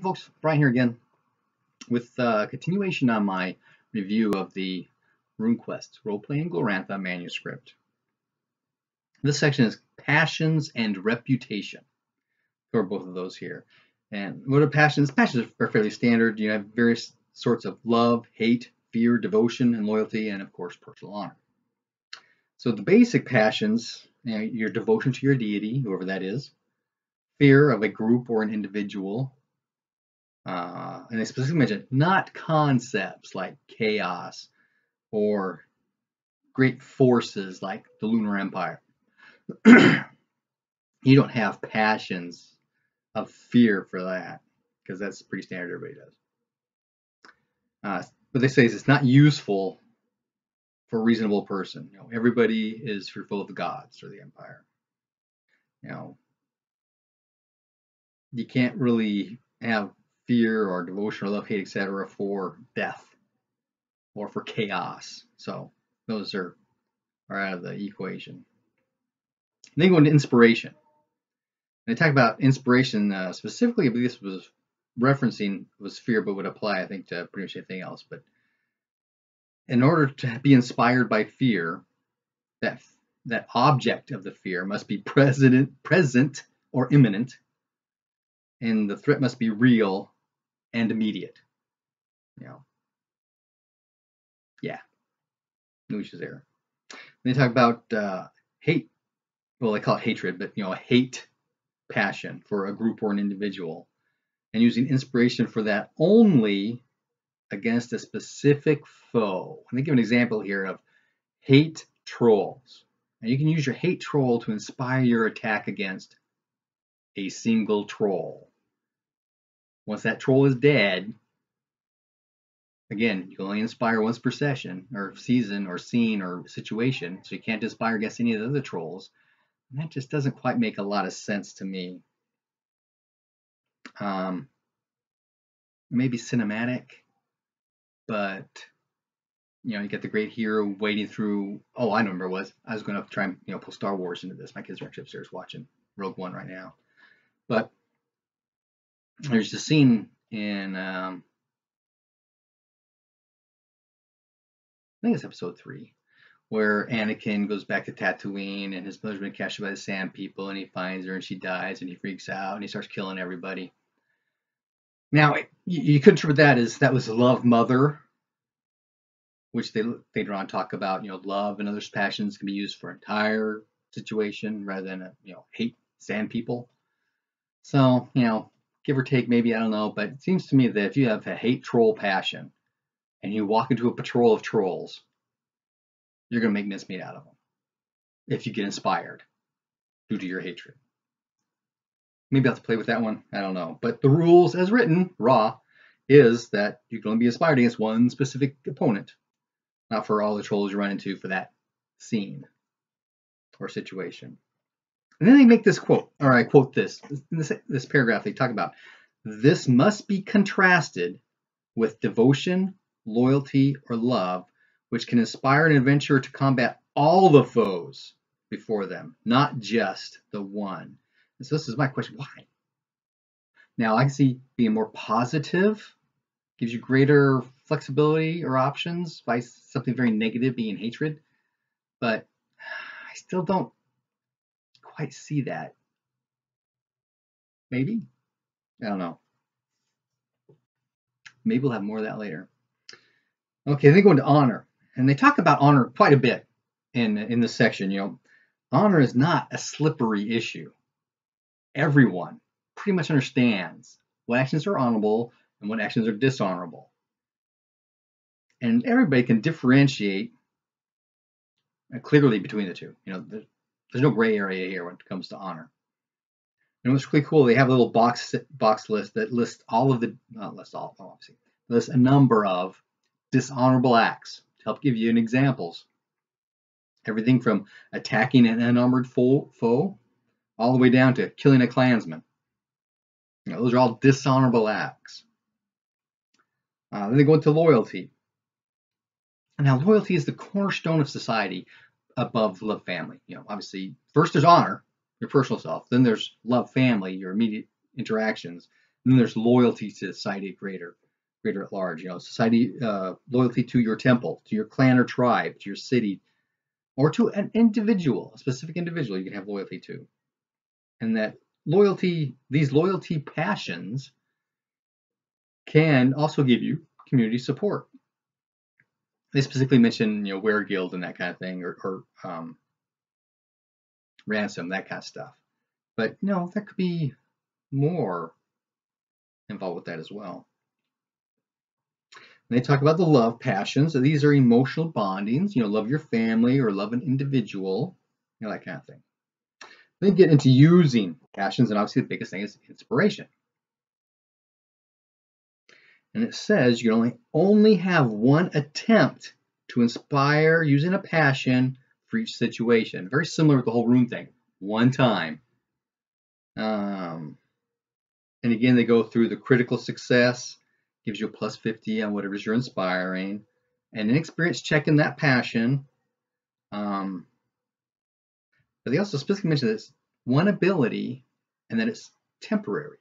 folks, Brian here again with continuation on my review of the Runequest role-playing Glorantha Manuscript. This section is passions and reputation. Cover both of those here. And what are passions? Passions are fairly standard. You have various sorts of love, hate, fear, devotion, and loyalty, and of course personal honor. So the basic passions, your devotion to your deity, whoever that is, fear of a group or an individual, and they specifically mention not concepts like chaos or great forces like the Lunar Empire. You don't have passions of fear for that, because that's pretty standard. Everybody does. What they say is it's not useful for a reasonable person. Everybody is fearful of the gods or the empire. You can't really have fear or devotion or love, hate, etc. for death or for chaos. So those are out of the equation. And then go into inspiration. And they talk about inspiration specifically. I believe this was referencing was fear, but would apply, I think, to pretty much anything else. But in order to be inspired by fear, that object of the fear must be present or imminent, and the threat must be real and immediate. Yeah, no issues there. And they talk about hate. Well, they call it hatred, but a hate passion for a group or an individual, and using inspiration for that only against a specific foe. And they give an example here of hate trolls. And you can use your hate troll to inspire your attack against a single troll. Once that troll is dead, again, you can only inspire once per session or season or scene or situation, so you can't inspire against any of the other trolls. And that just doesn't quite make a lot of sense to me. Maybe cinematic, but you get the great hero wading through. Oh, I remember what it was. I was going to try and pull Star Wars into this. My kids are actually upstairs watching Rogue One right now. But there's a scene in I think it's episode 3, where Anakin goes back to Tatooine and his mother's been captured by the Sand People, and he finds her and she dies and he freaks out and he starts killing everybody. Now, you could interpret that as that was love mother, which they later on talk about. Love and other passions can be used for entire situation rather than hate Sand People. So give or take, maybe, I don't know, but it seems to me that if you have a hate troll passion and you walk into a patrol of trolls, you're going to make mincemeat out of them if you get inspired due to your hatred. Maybe I'll have to play with that one. I don't know. But the rules as written, raw, is that you can only be inspired against one specific opponent, not for all the trolls you run into for that scene or situation. And then they make this quote, or I quote this. In this paragraph, they talk about, this must be contrasted with devotion, loyalty, or love, which can inspire an adventurer to combat all the foes before them, not just the one. And so this is my question, why? Now, I can see being more positive gives you greater flexibility or options by something very negative being hatred, but I still don't quite see that. Maybe? I don't know. Maybe we'll have more of that later. Okay, then go into honor. And they talk about honor quite a bit in this section. Honor is not a slippery issue. Everyone pretty much understands what actions are honorable and what actions are dishonorable. And everybody can differentiate clearly between the two. There's no gray area here when it comes to honor. And what's really cool, they have a little box list that lists all of the, lists a number of dishonorable acts to help give you examples. Everything from attacking an unarmored foe all the way down to killing a Klansman. Those are all dishonorable acts. Then they go into loyalty. Now, loyalty is the cornerstone of society above love, family. Obviously, first there's honor, your personal self. Then there's love, family, your immediate interactions. And then there's loyalty to society greater at large. You know, society loyalty to your temple, to your clan or tribe, to your city, or to an individual, a specific individual you can have loyalty to. And that loyalty, these loyalty passions can also give you community support. They specifically mention, you know, Weregild and that kind of thing, or ransom, that kind of stuff. But you know, there could be more involved with that as well. And they talk about the love passions. So these are emotional bondings. You know, love your family or love an individual, you know, that kind of thing. Then get into using passions, and obviously the biggest thing is inspiration. And it says you can only have one attempt to inspire using a passion for each situation. Very similar with the whole rune thing. One time. And again, they go through the critical success, gives you a plus 50 on whatever you're inspiring, and an experience check in that passion. But they also specifically mention that it's one ability and that it's temporary.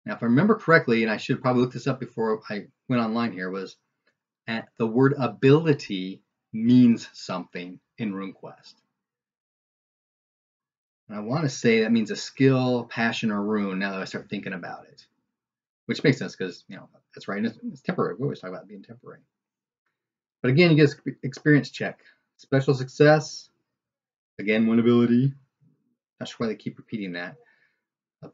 Now, if I remember correctly, and I should probably look this up before I went online here, was the word ability means something in Runequest. And I want to say that means a skill, passion, or rune now that I start thinking about it. Which makes sense because, you know, that's right, it's temporary. We always talk about being temporary. But again, you get an experience check. Special success, again, one ability. Not sure why they keep repeating that.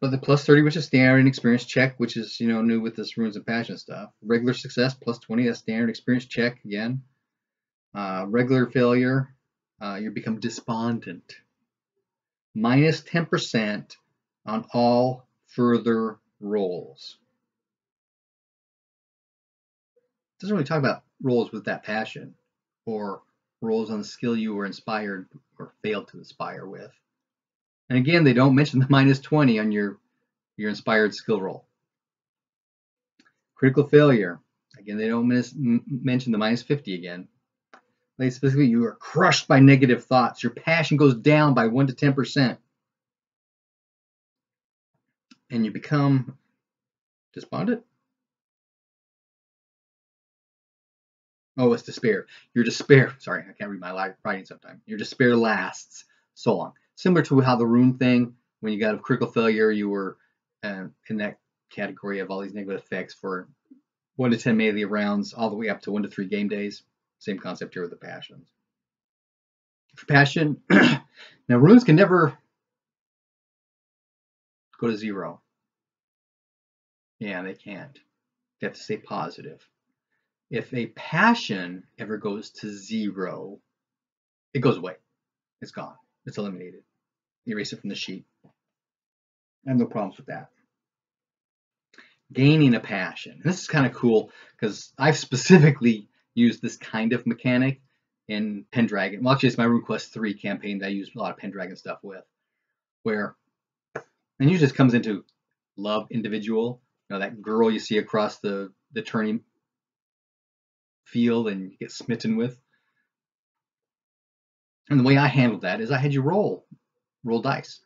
But the plus 30, which is standard, and experience check, which is, you know, new with this runes and passion stuff. Regular success, plus 20, that's standard. Experience check, again. Regular failure, you become despondent. Minus 10% on all further rolls. It doesn't really talk about rolls with that passion or rolls on the skill you were inspired or failed to inspire with. And again, they don't mention the minus 20 on your inspired skill roll. Critical failure. Again, they don't mention the minus 50 again. Like specifically, you are crushed by negative thoughts. Your passion goes down by 1 to 10%. And you become despondent? Oh, it's despair. Your despair, sorry, I can't read my writing sometimes. Your despair lasts so long. Similar to how the rune thing, when you got a critical failure, you were in that category of all these negative effects for 1 to 10 melee rounds, all the way up to 1 to 3 game days. Same concept here with the passions. For passion, now runes can never go to 0. Yeah, they can't. They have to stay positive. If a passion ever goes to 0, it goes away. It's gone. It's eliminated. Erase it from the sheet. I have no problems with that. Gaining a passion. This is kind of cool because I've specifically used this kind of mechanic in Pendragon. Well, actually, it's my Runequest 3 campaign that I use a lot of Pendragon stuff with, where, and usually this comes into love individual. You know, that girl you see across the turning field and you get smitten with. And the way I handled that is I had you roll dice.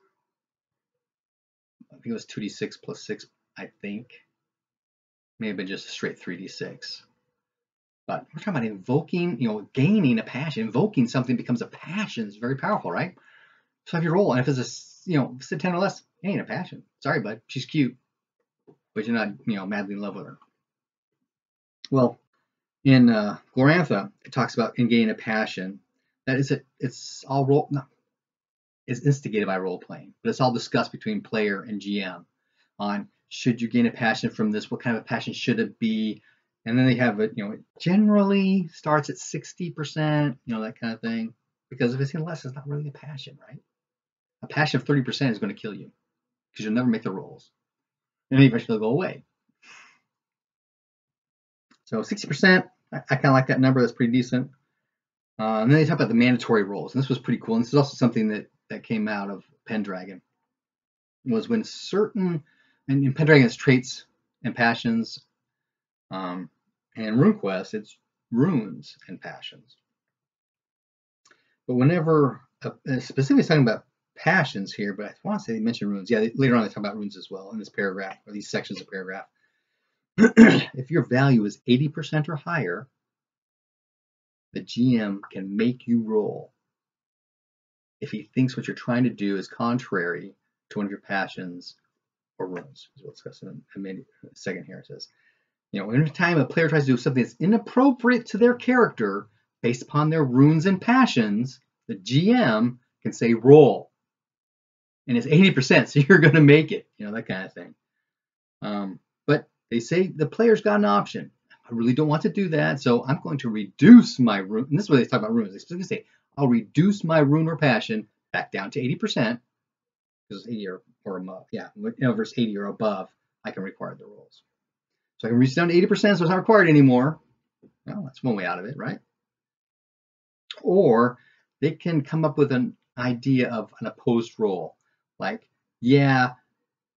I think it was 2d6 plus 6, I think. May have been just a straight 3d6. But we're talking about invoking, you know, gaining a passion. Invoking something becomes a passion. It's very powerful, right? So have you roll, and if it's a, you know, if it's a 10 or less, it ain't a passion. Sorry, bud. She's cute, but you're not, you know, madly in love with her. Well, in Glorantha, it talks about in gaining a passion. That is it. It's all role. No, it's instigated by role playing, but it's all discussed between player and GM on should you gain a passion from this? What kind of a passion should it be? And then they have it, you know, it generally starts at 60%, you know, that kind of thing. Because if it's in less, it's not really a passion, right? A passion of 30% is going to kill you because you'll never make the rolls. And then eventually they'll go away. So 60%, I kind of like that number. That's pretty decent. And then they talk about the mandatory rolls. And this was pretty cool. And this is also something that came out of Pendragon. Was when certain, and in Pendragon's traits and passions, and in Runequest, it's runes and passions. But whenever, specifically talking about passions here, but I want to say they mention runes. Yeah, later on they talk about runes as well in this paragraph, or these sections of paragraph. If your value is 80% or higher, the GM can make you roll if he thinks what you're trying to do is contrary to one of your passions or runes. We'll discuss in a second here. It says, any time a player tries to do something that's inappropriate to their character based upon their runes and passions, the GM can say roll. And it's 80%, so you're going to make it, that kind of thing. But they say the player's got an option. I really don't want to do that, so I'm going to reduce my rune. And this is what they talk about runes. They specifically say, I'll reduce my rune or passion back down to 80%, because 80 or above. Yeah, whenever it's 80 or above, I can require the rolls. So I can reduce down to 80%, so it's not required anymore. Well, that's one way out of it, right? Or they can come up with an idea of an opposed roll. Like, yeah,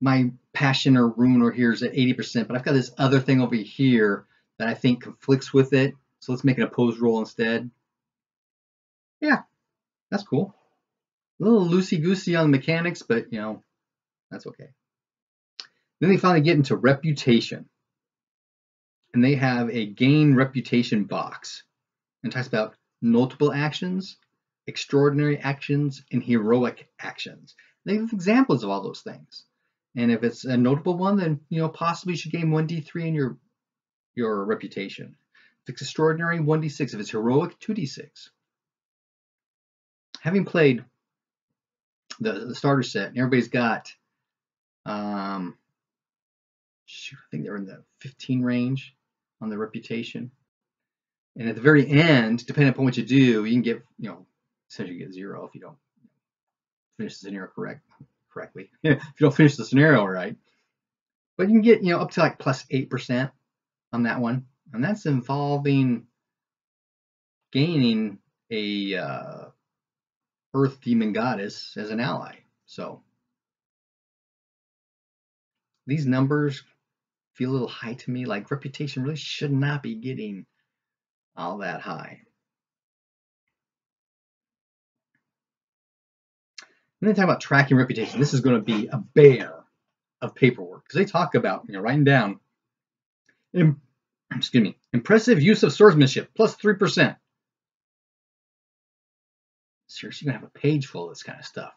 my passion or rune or here is at 80%, but I've got this other thing over here that I think conflicts with it. So let's make an opposed roll instead. Yeah, that's cool. A little loosey-goosey on the mechanics, but that's okay. Then they finally get into reputation. And they have a gain reputation box. And talks about notable actions, extraordinary actions, and heroic actions. They have examples of all those things. And if it's a notable one, then possibly you should gain 1d3 in your reputation. If it's extraordinary, 1d6. If it's heroic, 2d6. Having played the starter set, and everybody's got, I think they're in the 15 range on the reputation. And at the very end, depending upon what you do, you can get, essentially get 0 if you don't finish the scenario correctly. If you don't finish the scenario right. But you can get, up to like plus 8% on that one. And that's involving gaining a Earth Demon Goddess as an ally. So these numbers feel a little high to me. Like reputation really should not be getting all that high. And then talk about tracking reputation. This is going to be a bear of paperwork because they talk about writing down. Impressive use of swordsmanship plus 3%. Seriously, you're gonna have a page full of this kind of stuff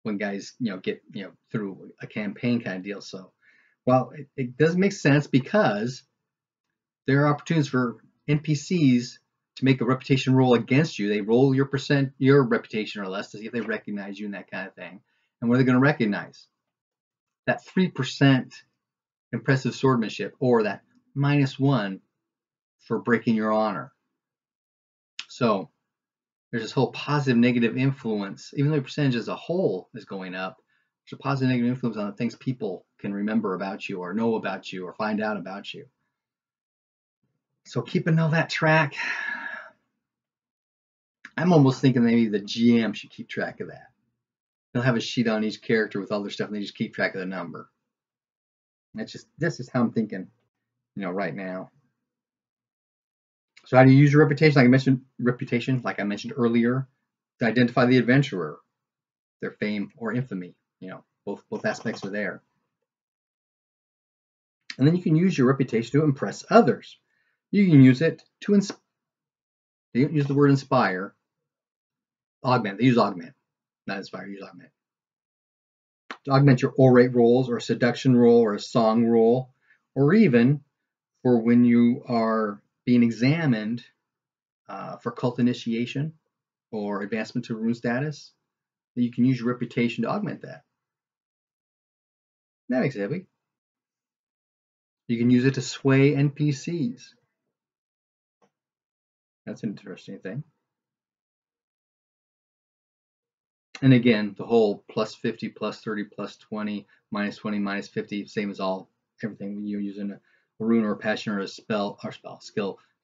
when guys get through a campaign kind of deal. So, well, it does make sense because there are opportunities for NPCs to make a reputation roll against you. They roll your reputation or less to see if they recognize you and that kind of thing. And what are they going to recognize? That 3% impressive swordsmanship or that -1 for breaking your honor. So there's this whole positive negative influence. Even though the percentage as a whole is going up, there's a positive negative influence on the things people can remember about you or know about you or find out about you. So keeping all that track, I'm almost thinking maybe the GM should keep track of that. They'll have a sheet on each character with all their stuff and they just keep track of the number. That's just how I'm thinking, right now. So how do you use your reputation? Like I mentioned earlier, to identify the adventurer, their fame or infamy. Both aspects are there. And then you can use your reputation to impress others. You can use it to they don't use the word inspire. Augment. They use augment, not inspire. Use augment. To augment your orate roles or a seduction role or a song role, or even for when you are being examined for cult initiation or advancement to rune status, that you can use your reputation to augment that. That makes it heavy. You can use it to sway NPCs. That's an interesting thing. And again, the whole plus 50, plus 30, plus 20, minus 20, minus 50, same as everything you're using a rune or a passion or a skill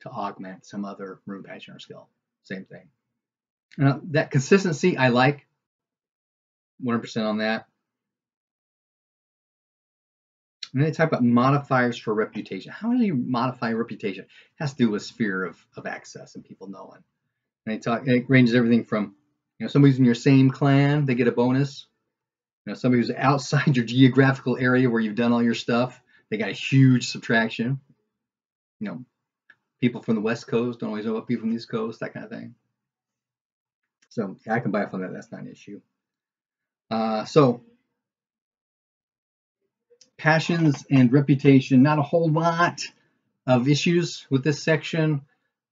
to augment some other rune, passion, or skill. Same thing. That consistency I like. 100% on that. And then they talk about modifiers for reputation. How do you modify reputation? It has to do with sphere of access and people knowing. And it ranges everything from You know, somebody's in your same clan, they get a bonus. You know, somebody who's outside your geographical area where you've done all your stuff, they got a huge subtraction. You know, people from the West Coast don't always know about people from the East Coast, that kind of thing. So yeah, I can buy off on that. That's not an issue. So passions and reputation, not a whole lot of issues with this section.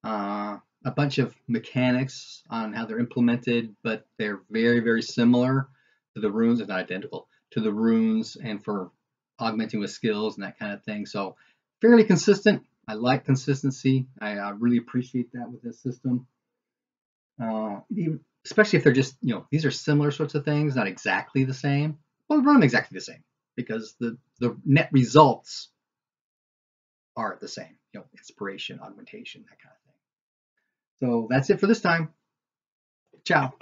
A bunch of mechanics on how they're implemented, but they're very, very similar to the runes, if not identical, to the runes and for augmenting with skills and that kind of thing. So fairly consistent. I like consistency. I really appreciate that with this system. Especially if they're just, you know, these are similar sorts of things, not exactly the same. Well, run them exactly the same because the net results are the same. You know, inspiration, augmentation, that kind of thing. So that's it for this time. Ciao.